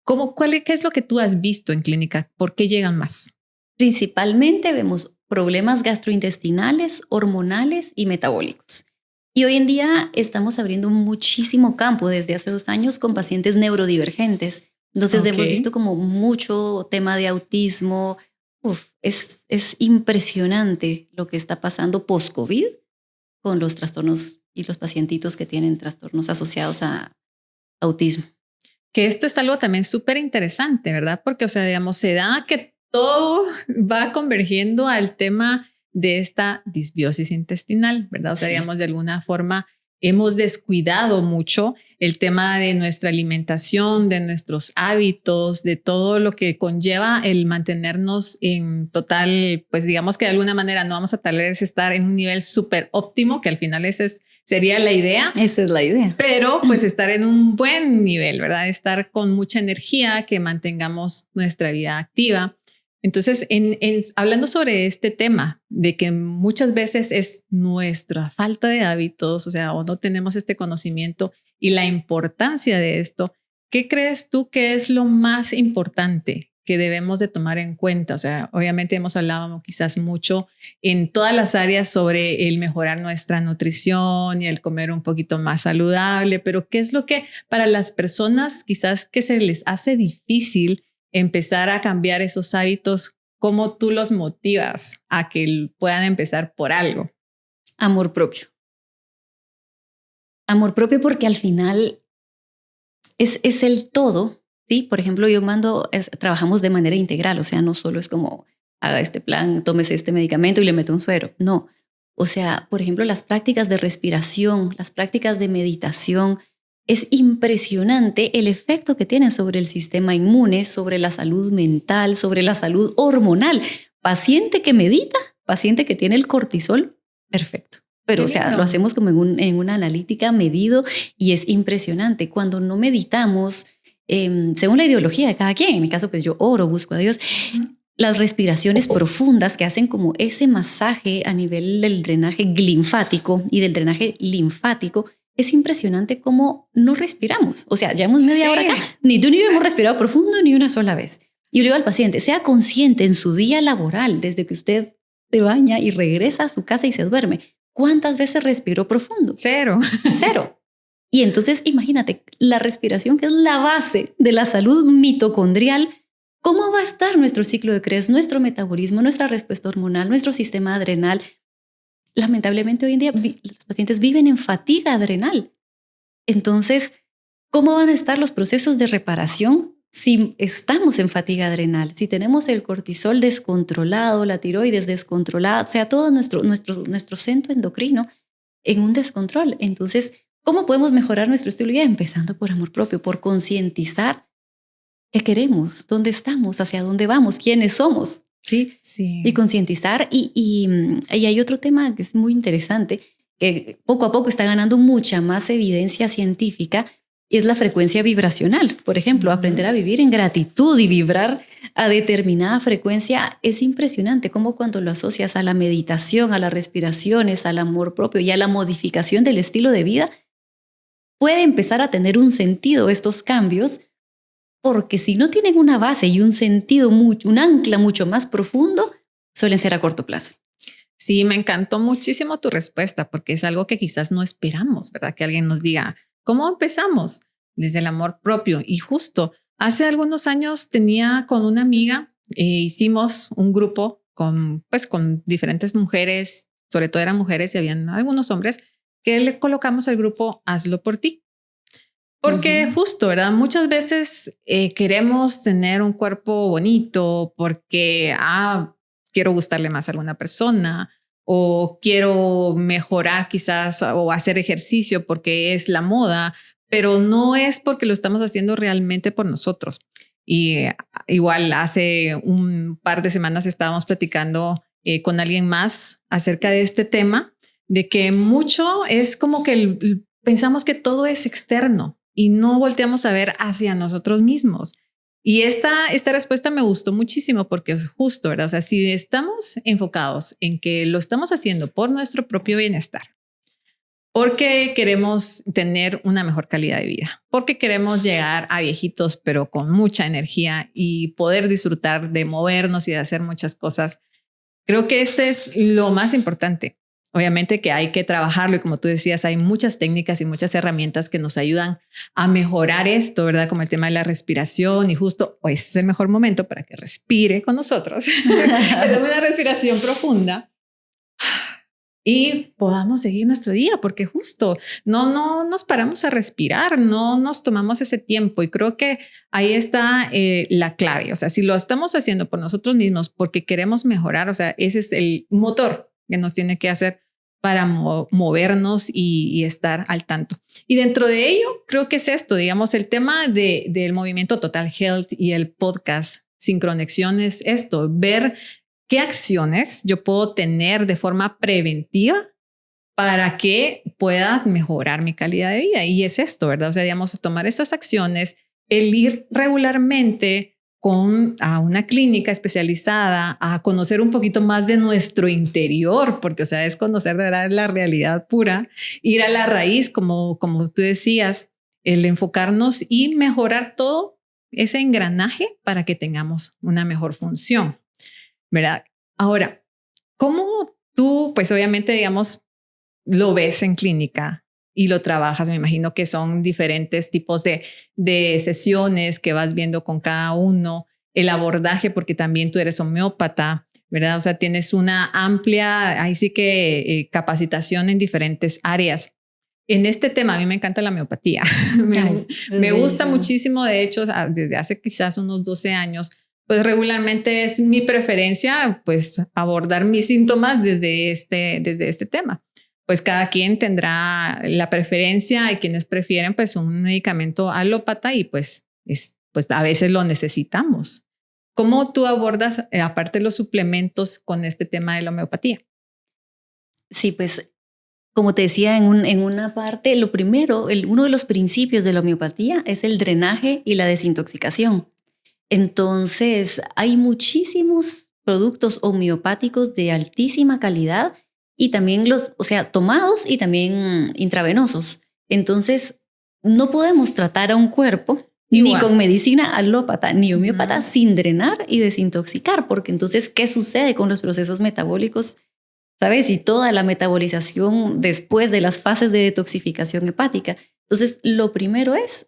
¿Qué es lo que tú has visto en clínica? ¿Por qué llegan más?
Principalmente vemos problemas gastrointestinales, hormonales y metabólicos. Y hoy en día estamos abriendo muchísimo campo desde hace 2 años con pacientes neurodivergentes. Entonces hemos visto como mucho tema de autismo. Es impresionante lo que está pasando post-COVID con los trastornos y los pacientitos que tienen trastornos asociados a autismo.
Que esto es algo también súper interesante, ¿verdad? Porque, o sea, digamos, se da que todo va convergiendo al tema de esta disbiosis intestinal, ¿verdad? O sea, digamos, de alguna forma hemos descuidado mucho el tema de nuestra alimentación, de nuestros hábitos, de todo lo que conlleva el mantenernos en total, pues digamos que de alguna manera no vamos a tal vez estar en un nivel súper óptimo, que al final sería la idea.
Esa es la idea.
Pero pues estar en un buen nivel, ¿verdad? Estar con mucha energía, que mantengamos nuestra vida activa. Entonces, hablando sobre este tema de que muchas veces es nuestra falta de hábitos, o sea, o no tenemos este conocimiento y la importancia de esto, ¿qué crees tú que es lo más importante que debemos de tomar en cuenta? O sea, obviamente hemos hablado quizás mucho en todas las áreas sobre el mejorar nuestra nutrición y el comer un poquito más saludable, pero ¿qué es lo que para las personas quizás que se les hace difícil empezar a cambiar esos hábitos? ¿Cómo tú los motivas a que puedan empezar por algo?
Amor propio. Amor propio porque al final es el todo, ¿sí? Por ejemplo, trabajamos de manera integral, o sea, no solo es como haga este plan, tómese este medicamento y le meto un suero. No. O sea, por ejemplo, las prácticas de respiración, las prácticas de meditación, es impresionante el efecto que tienen sobre el sistema inmune, sobre la salud mental, sobre la salud hormonal. Paciente que medita, paciente que tiene el cortisol, perfecto. Pero, o sea, lo hacemos como en una analítica medido y es impresionante. Cuando no meditamos, según la ideología de cada quien, en mi caso, pues yo oro, busco a Dios, las respiraciones profundas que hacen como ese masaje a nivel del drenaje linfático y del drenaje linfático, es impresionante cómo no respiramos. O sea, llevamos media hora acá, ni tú ni yo hemos respirado profundo ni una sola vez. Y yo le digo al paciente, sea consciente en su día laboral, desde que usted se baña y regresa a su casa y se duerme, ¿cuántas veces respiró profundo?
0.
0. Y entonces imagínate, la respiración, que es la base de la salud mitocondrial, ¿cómo va a estar nuestro ciclo de Krebs, nuestro metabolismo, nuestra respuesta hormonal, nuestro sistema adrenal? Lamentablemente hoy en día los pacientes viven en fatiga adrenal. Entonces, ¿cómo van a estar los procesos de reparación si estamos en fatiga adrenal? Si tenemos el cortisol descontrolado, la tiroides descontrolada, o sea, todo nuestro centro endocrino en un descontrol. Entonces, ¿cómo podemos mejorar nuestro estilo de vida? Empezando por amor propio, por concientizar qué queremos, dónde estamos, hacia dónde vamos, quiénes somos. Sí. Y concientizar. Y hay otro tema que es muy interesante, que poco a poco está ganando mucha más evidencia científica, y es la frecuencia vibracional. Por ejemplo, aprender a vivir en gratitud y vibrar a determinada frecuencia es impresionante, como cuando lo asocias a la meditación, a las respiraciones, al amor propio y a la modificación del estilo de vida, puede empezar a tener un sentido estos cambios. Porque si no tienen una base y un sentido, un ancla mucho más profundo, suelen ser a corto plazo.
Sí, me encantó muchísimo tu respuesta, porque es algo que quizás no esperamos, ¿verdad? Que alguien nos diga, ¿cómo empezamos? Desde el amor propio. Y justo hace algunos años tenía con una amiga, hicimos un grupo con diferentes mujeres, sobre todo eran mujeres y habían algunos hombres, que le colocamos al grupo Hazlo por ti. Porque justo, ¿verdad? Muchas veces queremos tener un cuerpo bonito porque quiero gustarle más a alguna persona, o quiero mejorar quizás o hacer ejercicio porque es la moda, pero no es porque lo estamos haciendo realmente por nosotros. Y igual hace un par de semanas estábamos platicando con alguien más acerca de este tema, de que mucho es como que pensamos que todo es externo y no volteamos a ver hacia nosotros mismos. Y esta respuesta me gustó muchísimo porque es justo, ¿verdad? O sea, si estamos enfocados en que lo estamos haciendo por nuestro propio bienestar, porque queremos tener una mejor calidad de vida, porque queremos llegar a viejitos pero con mucha energía y poder disfrutar de movernos y de hacer muchas cosas, creo que este es lo más importante. Obviamente que hay que trabajarlo y como tú decías, hay muchas técnicas y muchas herramientas que nos ayudan a mejorar esto, ¿verdad? Como el tema de la respiración, y justo hoy es el mejor momento para que respire con nosotros. Que tome una respiración profunda y podamos seguir nuestro día, porque justo no nos paramos a respirar, no nos tomamos ese tiempo, y creo que ahí está la clave. O sea, si lo estamos haciendo por nosotros mismos porque queremos mejorar, o sea, ese es el motor que nos tiene que hacer para movernos y estar al tanto. Y dentro de ello, creo que es esto, digamos, el tema del movimiento Total Health y el podcast Sincronexión es esto, ver qué acciones yo puedo tener de forma preventiva para que pueda mejorar mi calidad de vida. Y es esto, ¿verdad? O sea, digamos, tomar estas acciones, el ir regularmente a una clínica especializada a conocer un poquito más de nuestro interior, porque, o sea, es conocer de verdad la realidad pura, ir a la raíz, como tú decías, el enfocarnos y mejorar todo ese engranaje para que tengamos una mejor función, ¿verdad? Ahora, ¿cómo tú, pues obviamente, digamos, lo ves en clínica y lo trabajas? Me imagino que son diferentes tipos de sesiones que vas viendo con cada uno, el abordaje, porque también tú eres homeópata, ¿verdad? O sea, tienes una amplia, ahí sí que capacitación en diferentes áreas. En este tema, a mí me encanta la homeopatía. Me gusta muchísimo, de hecho, desde hace quizás unos 12 años, Pues regularmente es mi preferencia, pues abordar mis síntomas desde este tema. Pues cada quien tendrá la preferencia. Hay quienes prefieren pues un medicamento alópata y pues a veces lo necesitamos. ¿Cómo tú abordas, aparte de los suplementos, con este tema de la homeopatía?
Sí, pues como te decía en una parte, lo primero, uno de los principios de la homeopatía es el drenaje y la desintoxicación. Entonces, hay muchísimos productos homeopáticos de altísima calidad y también tomados y también intravenosos. Entonces, no podemos tratar a un cuerpo ni con medicina alópata ni homeópata sin drenar y desintoxicar, porque entonces, ¿qué sucede con los procesos metabólicos? ¿Sabes? Y toda la metabolización después de las fases de detoxificación hepática. Entonces, lo primero es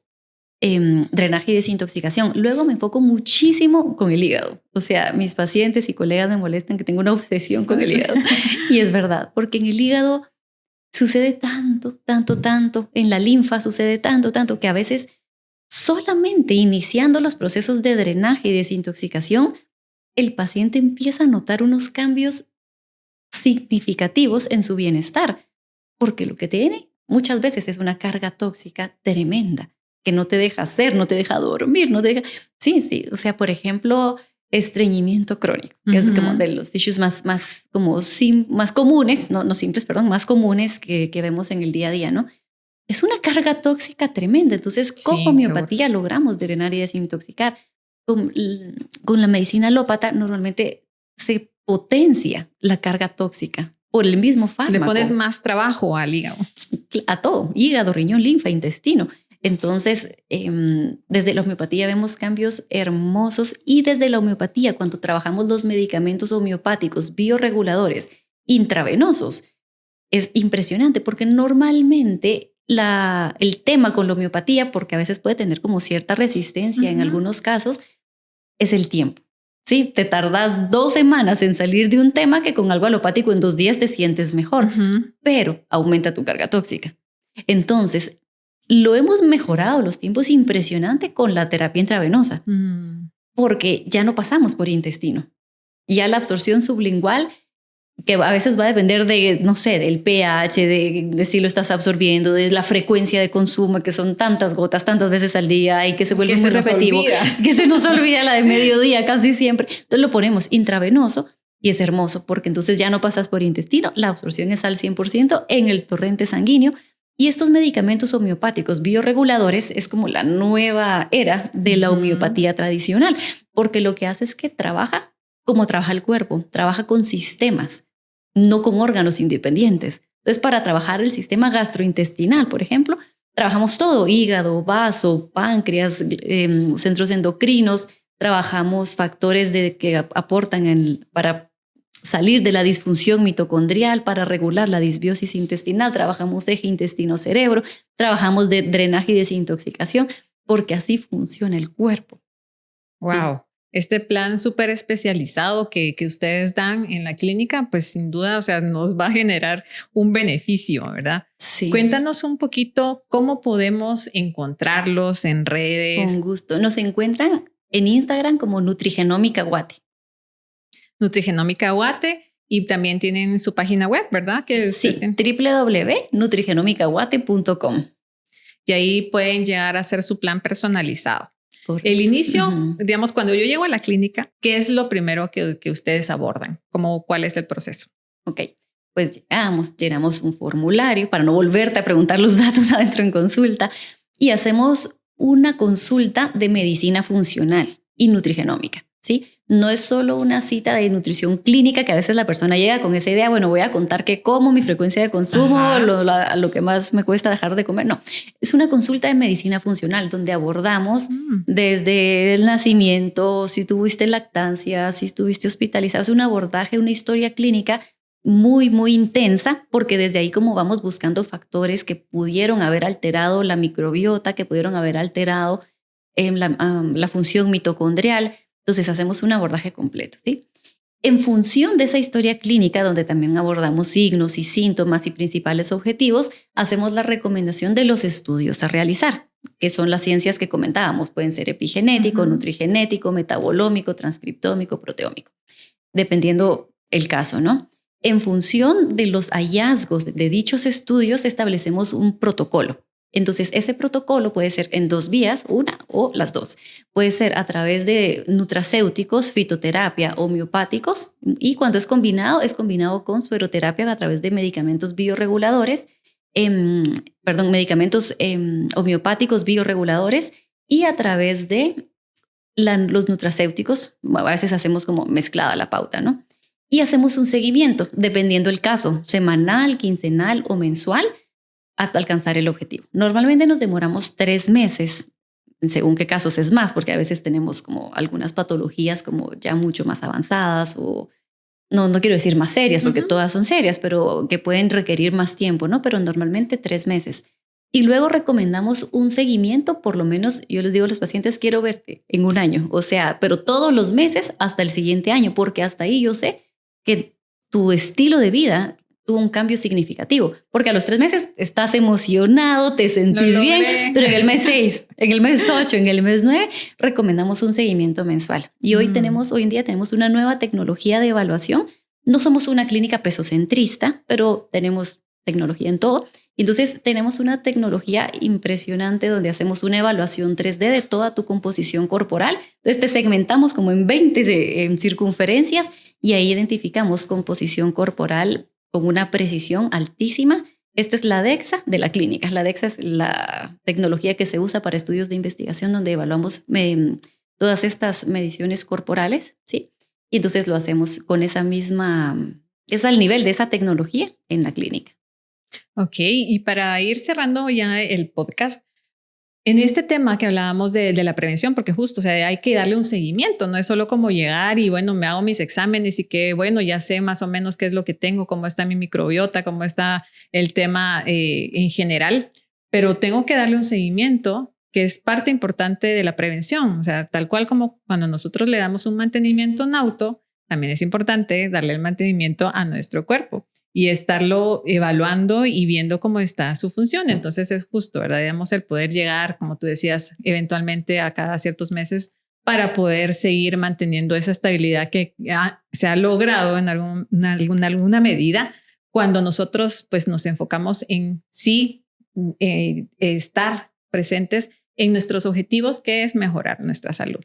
drenaje y desintoxicación. Luego me enfoco muchísimo con el hígado. O sea, mis pacientes y colegas me molestan que tengo una obsesión con el hígado. Y es verdad, porque en el hígado sucede tanto, en la linfa sucede tanto, que a veces solamente iniciando los procesos de drenaje y desintoxicación, el paciente empieza a notar unos cambios significativos en su bienestar, porque lo que tiene muchas veces es una carga tóxica tremenda, que no te deja hacer, no te deja dormir, no te deja... Sí, o sea, por ejemplo, estreñimiento crónico, que es como de los issues más comunes, no simples, perdón, más comunes que vemos en el día a día, ¿no? Es una carga tóxica tremenda, entonces con homeopatía logramos drenar y desintoxicar. Con la medicina alópata normalmente se potencia la carga tóxica por el mismo fármaco.
Le pones más trabajo al hígado.
A todo, hígado, riñón, linfa, intestino. Entonces, desde la homeopatía vemos cambios hermosos y desde la homeopatía, cuando trabajamos los medicamentos homeopáticos bioreguladores intravenosos, es impresionante porque normalmente el tema con la homeopatía, porque a veces puede tener como cierta resistencia en algunos casos, es el tiempo. Sí, te tardas 2 semanas en salir de un tema que con algo alopático en 2 días te sientes mejor, pero aumenta tu carga tóxica. Entonces, lo hemos mejorado los tiempos impresionante con la terapia intravenosa, porque ya no pasamos por intestino. Ya la absorción sublingual, que a veces va a depender de, no sé, del pH, de si lo estás absorbiendo, de la frecuencia de consumo, que son tantas gotas, tantas veces al día y que se vuelve muy repetitivo, que se nos olvida la de mediodía casi siempre. Entonces lo ponemos intravenoso y es hermoso porque entonces ya no pasas por intestino, la absorción es al 100% en el torrente sanguíneo. Y estos medicamentos homeopáticos bioreguladores es como la nueva era de la homeopatía tradicional, porque lo que hace es que trabaja como trabaja el cuerpo, trabaja con sistemas, no con órganos independientes. Entonces, para trabajar el sistema gastrointestinal, por ejemplo, trabajamos todo, hígado, vaso, páncreas, centros endocrinos, trabajamos factores que aportan para salir de la disfunción mitocondrial, para regular la disbiosis intestinal, trabajamos eje intestino-cerebro, trabajamos de drenaje y desintoxicación, porque así funciona el cuerpo.
¡Wow! Sí. Este plan súper especializado que ustedes dan en la clínica, pues sin duda, o sea, nos va a generar un beneficio, ¿verdad?
Sí.
Cuéntanos un poquito cómo podemos encontrarlos en redes.
Con gusto. Nos encuentran en Instagram como Nutrigenómica Guate.
Nutrigenómica Guate, y también tienen su página web, ¿verdad?
Sí, www.nutrigenomicaguate.com.
Y ahí pueden llegar a hacer su plan personalizado. Correcto. El inicio, digamos, cuando yo llego a la clínica, ¿qué es lo primero que ustedes abordan? ¿Cuál es el proceso?
Ok, pues llenamos un formulario para no volverte a preguntar los datos adentro en consulta y hacemos una consulta de medicina funcional y nutrigenómica, ¿sí? No es solo una cita de nutrición clínica que a veces la persona llega con esa idea, bueno, voy a contar qué como, mi frecuencia de consumo, lo que más me cuesta dejar de comer. No, es una consulta de medicina funcional donde abordamos desde el nacimiento, si tuviste lactancia, si estuviste hospitalizado, es un abordaje, una historia clínica muy, muy intensa, porque desde ahí como vamos buscando factores que pudieron haber alterado la microbiota, que pudieron haber alterado la función mitocondrial. Entonces hacemos un abordaje completo, ¿sí? En función de esa historia clínica, donde también abordamos signos y síntomas y principales objetivos, hacemos la recomendación de los estudios a realizar. que son las ciencias que comentábamos. Pueden ser epigenético, nutrigenético, metabolómico, transcriptómico, proteómico, dependiendo el caso, ¿no? En función de los hallazgos de dichos estudios, establecemos un protocolo. Entonces, ese protocolo puede ser en 2 vías, una o las 2. Puede ser a través de nutracéuticos, fitoterapia, homeopáticos, y cuando es combinado con sueroterapia a través de medicamentos bioreguladores, medicamentos homeopáticos bioreguladores, y a través de los nutracéuticos. A veces hacemos como mezclada la pauta, ¿no? Y hacemos un seguimiento, dependiendo el caso, semanal, quincenal o mensual, hasta alcanzar el objetivo. Normalmente nos demoramos 3 meses, según qué casos es más, porque a veces tenemos como algunas patologías como ya mucho más avanzadas o no quiero decir más serias, porque todas son serias, pero que pueden requerir más tiempo, ¿no? Pero normalmente 3 meses. Y luego recomendamos un seguimiento, por lo menos yo les digo a los pacientes, quiero verte en 1 año, o sea, pero todos los meses hasta el siguiente año, porque hasta ahí yo sé que tu estilo de vida tuvo un cambio significativo, porque a los 3 meses estás emocionado, te sentís bien, pero en el mes 6, en el mes 8, en el mes 9, recomendamos un seguimiento mensual. Y hoy en día tenemos una nueva tecnología de evaluación. No somos una clínica pesocentrista, pero tenemos tecnología en todo. Entonces tenemos una tecnología impresionante donde hacemos una evaluación 3D de toda tu composición corporal. Entonces te segmentamos como en 20 circunferencias y ahí identificamos composición corporal con una precisión altísima. Esta es la DEXA de la clínica. La DEXA es la tecnología que se usa para estudios de investigación donde evaluamos todas estas mediciones corporales, ¿sí? Y entonces lo hacemos con es al nivel de esa tecnología en la clínica.
Ok, y para ir cerrando ya el podcast, en este tema que hablábamos de la prevención, porque justo, o sea, hay que darle un seguimiento, no es solo como llegar y bueno, me hago mis exámenes y que bueno, ya sé más o menos qué es lo que tengo, cómo está mi microbiota, cómo está el tema en general, pero tengo que darle un seguimiento que es parte importante de la prevención, o sea, tal cual como cuando nosotros le damos un mantenimiento a un auto, también es importante darle el mantenimiento a nuestro cuerpo y estarlo evaluando y viendo cómo está su función. Entonces es justo, ¿verdad? Digamos, el poder llegar, como tú decías, eventualmente a cada ciertos meses para poder seguir manteniendo esa estabilidad que se ha logrado en alguna medida cuando nosotros pues nos enfocamos en sí estar presentes en nuestros objetivos, que es mejorar nuestra salud.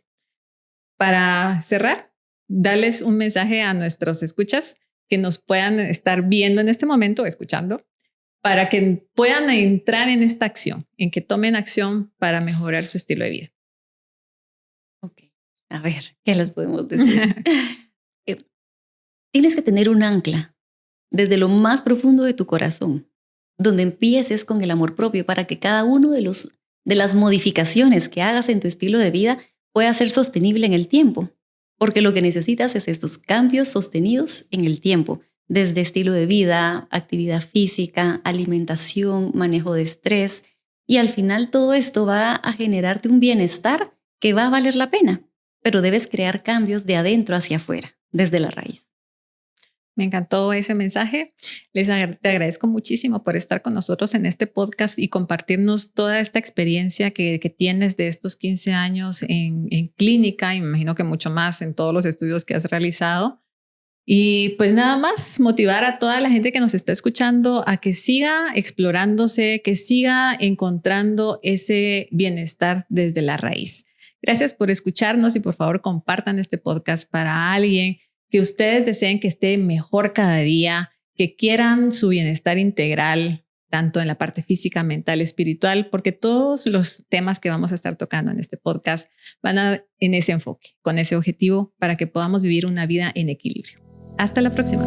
Para cerrar, darles un mensaje a nuestros escuchas que nos puedan estar viendo en este momento, escuchando, para que puedan entrar en esta acción, en que tomen acción para mejorar su estilo de vida.
Ok, a ver, ¿qué les podemos decir? Tienes que tener un ancla desde lo más profundo de tu corazón, donde empieces con el amor propio para que cada uno de las modificaciones que hagas en tu estilo de vida pueda ser sostenible en el tiempo. Porque lo que necesitas es estos cambios sostenidos en el tiempo, desde estilo de vida, actividad física, alimentación, manejo de estrés. Y al final todo esto va a generarte un bienestar que va a valer la pena. Pero debes crear cambios de adentro hacia afuera, desde la raíz.
Me encantó ese mensaje. Te agradezco muchísimo por estar con nosotros en este podcast y compartirnos toda esta experiencia que tienes de estos 15 años en clínica, y me imagino que mucho más en todos los estudios que has realizado. Y pues nada más, motivar a toda la gente que nos está escuchando a que siga explorándose, que siga encontrando ese bienestar desde la raíz. Gracias por escucharnos y por favor compartan este podcast para alguien que ustedes deseen que esté mejor cada día, que quieran su bienestar integral, tanto en la parte física, mental, espiritual, porque todos los temas que vamos a estar tocando en este podcast van en ese enfoque, con ese objetivo, para que podamos vivir una vida en equilibrio. Hasta la próxima.